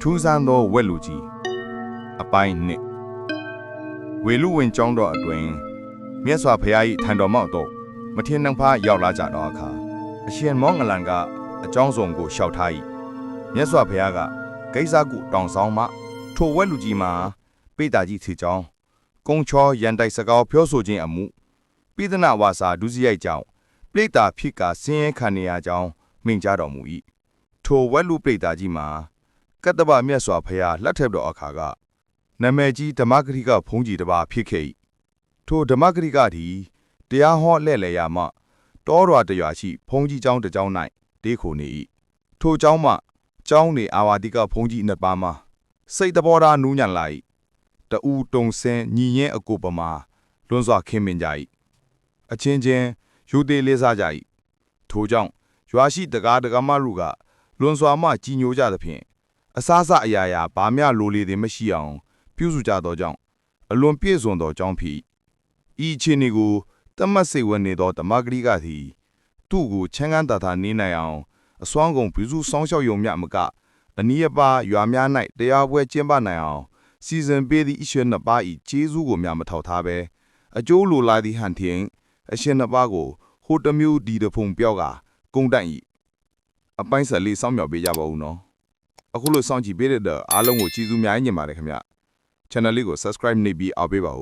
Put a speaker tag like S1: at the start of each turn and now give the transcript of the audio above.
S1: ထူးဆန်းသောဝက်လူကြီးအပိုင်းနှစ်ဝေလူဝင်ကျောင်းတော်အတွင်မြတ်စွာဘုရား၏ထံတော်မောက်သို့မထင်နှံဖားရောက်လာကြသောအခါအရှင်မောငလန်ကအကြောင်းစုံကိုလျှောက်ထား၏မြတ်စွာဘုရားကဂိဇကုတောင်ဆောင်မှထိုဝက်လူကြီးမှာပိတာကြီးစီကြောင်းကုံချောရန်တိုက်စကောက်ပြောဆိုခြင်းအမှုပိဒနာဝါစာဒုစရိုက်ကြောင့်ပိတာဖြစ်ကဆင်းရဲခံနေရကြောင်းမိန့်ကြားတော်မူ၏ထိုဝက်လူပိတာကြီးမှာကတ္တဗမြတ်စွာဘုရားလက်ထက်တော်အခါကနာမည်ကြီးဓမ္မဂရိကဘုန်းကြီးတစ်ပါးဖြစ်ခဲ့၏ထိုဓမ္မဂရိကသည်တရားဟောလှည့်လည်ရာမှတောရွာတရွာရှိဘုန်းကြီးကျောင်းတစ်ကျောင်း၌တေးခိုနေ၏ထိုကျောင်းမှကျောင်းနေအာဝါတိကဘုန်းကြီးနှစ်ပါးမှာစိတ်တဘောထားနူးညံ့လာ၏တူတုံဆင်းညီရင်အကိုပမာလွန်စွာခင်မင်ကြ၏အချင်းချင်းယူသေးလေးစားကြ၏ထိုကြောင့်ရွာရှိတကားတကားမလူကလွန်စွာမှကြည်ညိုကြသဖြင့်အစားစအရာရာဘာမျှလိုလေသည်မရှိအောင်ပြုစုကြသောကြောင့်အလွန်ပြည့်စုံသောကြောင့်ဖြစ်ဤအခြေအနေကိုတမတ်စိတ်ဝင်နေသောဓမ္မဂရိကသည်သူ့ကိုချမ်းသာသာနေနိုင်အောင်အစွမ်းကုန်ပြုစုစောင့်ရှောက်ယုံမြမကအနည်းအပါရွာများ၌တရားပွဲကျင်းပနိုင်အောင်စီစဉ်ပေးသည့်အရှင်နှစ်ပါး၏ကျေးဇူးကိုများမထောက်ထားဘဲအကျိုးလိုလာသည့်ဟန်ထင်အရှင်နှစ်ပါးကိုဟိုတမျိုးဒီတဖုံပြောကကုန်းတန့်၏အပိုင်းဆက်လေးစောင့်မျှော်ပေးကြပါဦးနော်အခုလိုစောင့်ကြည့်ပေးတဲ့အားလုံးကိုကျေးဇူးများကြီးညင်ပါတယ်ခင်ဗျ channel လေးကို subscribe နှိပ်ပြီးအားပေးပါဦး